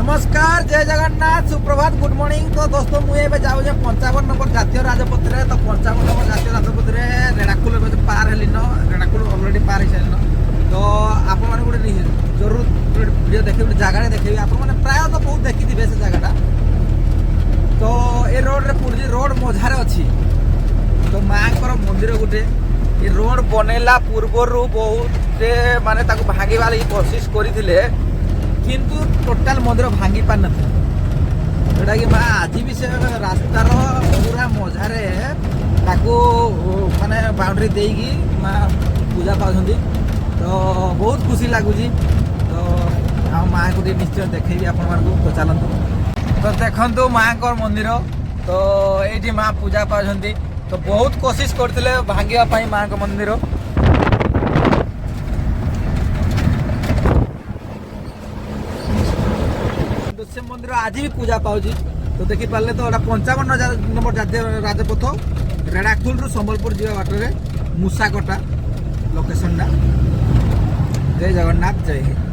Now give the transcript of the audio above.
नमस्कार जय जगन्नाथ सुप्रभात गुड मॉर्निंग। तो दोस्तों मुझे जाऊँ 55 नंबर जातीय राजपथ में। तो 55 नंबर जातीय राजपथ में रेणाकुल पार हेली न रेणाकुल अलरेडी पार हो सारे। तो आप गोटे जरूर वीडियो देखे जगह देखे आप प्राय तो बहुत देखी थे से जगह। तो ये रोड रे पुरी रोड मझार अच्छी। तो माँ मंदिर गोटे ये रोड बनैला पूर्वर बहुत माने भांगवा लगी कोशिश करते किंतु टोटाल मंदिर भांगी पार जोटा कि माँ आज भी से रास्तार पूरा मझारे माने बाउंड्री देकी माँ पूजा पाँच। तो बहुत खुशी लगुच। तो आ माँ को निश्चय देखेबी आपण तो चलतु। तो देखु माँ को मंदिर। तो ये माँ पूजा पाँच। तो बहुत कोशिश करते भांगे माँ को मंदिर। से मंदिर आज भी पूजा पाऊँ। तो देखी पारे तो 55 नंबर जातीय राजपथ रेणाकुल रु संबलपुर जावा बाटर मूसाकटा लोकेशन। जय जगन्नाथ जय हिंद।